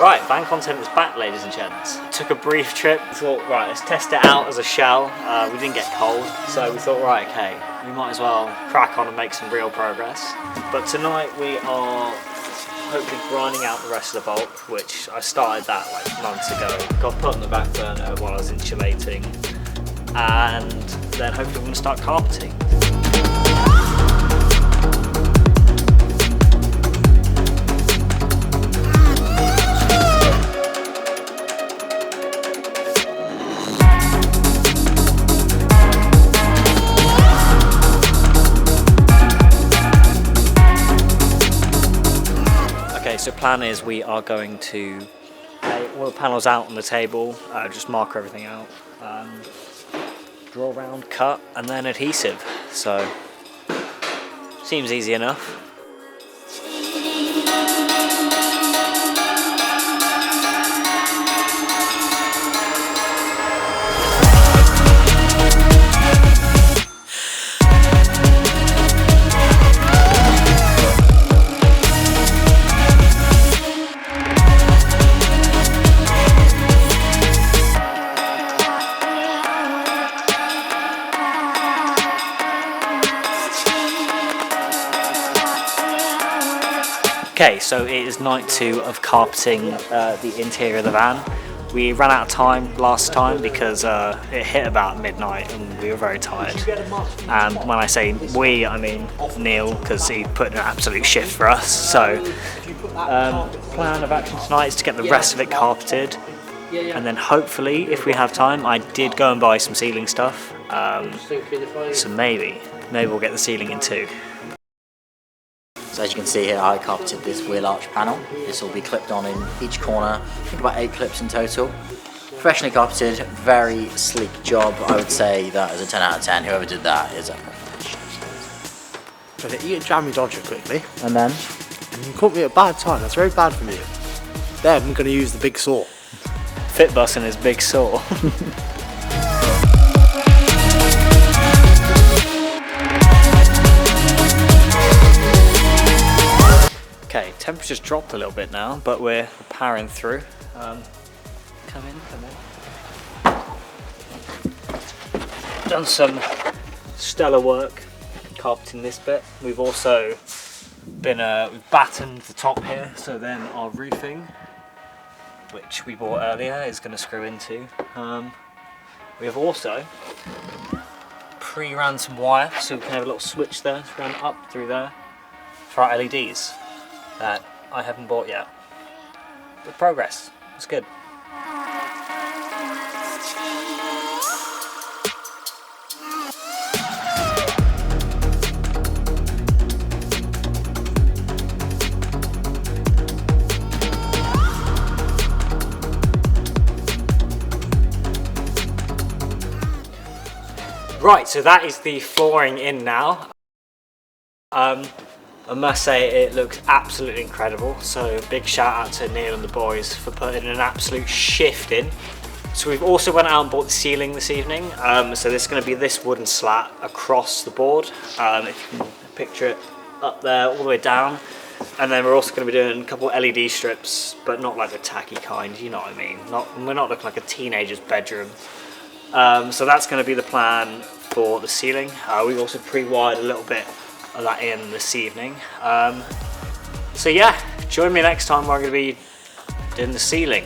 Right, van content is back, ladies and gents. Took a brief trip, thought, right, let's test it out as a shell. We didn't get cold, so we thought, right, okay, we might as well crack on and make some real progress. But tonight we are hopefully grinding out the rest of the bulk, which I started that like months ago. Got put on the back burner while I was insulating, and then hopefully we're going to start carpeting. So plan is we are going to lay all the panels out on the table, just mark everything out, draw around, cut, and then adhesive. So seems easy enough. Okay, so it is night 2 of carpeting the interior of the van. We ran out of time last time because it hit about midnight and we were very tired. And when I say we, I mean Neil, because he put in an absolute shift for us. So plan of action tonight is to get the rest of it carpeted, and then hopefully, if we have time, I did go and buy some ceiling stuff. So maybe we'll get the ceiling in too. So as you can see here, I carpeted this wheel arch panel. This will be clipped on in each corner, I think about 8 clips in total. Professionally carpeted, very sleek job. I would say that as a 10 out of 10, whoever did that is a professional. Okay, eat a jammy dodger quickly. And then? And you caught me at a bad time, that's very bad for me. Then I'm going to use the big saw. Fit busting his big saw. Okay, temperature's dropped a little bit now, but we're powering through. Come in. Done some stellar work carpeting this bit. We've also been we've battened the top here, so then our roofing, which we bought earlier, is going to screw into. We have also pre-ran some wire, so we can have a little switch there to run up through there for our LEDs. That I haven't bought yet. But progress, it's good. Right, so that is the flooring in now. I must say it looks absolutely incredible, so big shout out to Neil and the boys for putting an absolute shift in. So we've also went out and bought the ceiling this evening, so this is going to be this wooden slat across the board, if you can picture it up there all the way down, and then we're also going to be doing a couple LED strips, but not like the tacky kind, you know what I mean, we're not looking like a teenager's bedroom. So that's going to be the plan for the ceiling. We've also pre-wired a little bit of that in this evening. So yeah, join me next time where I'm going to be doing the ceiling.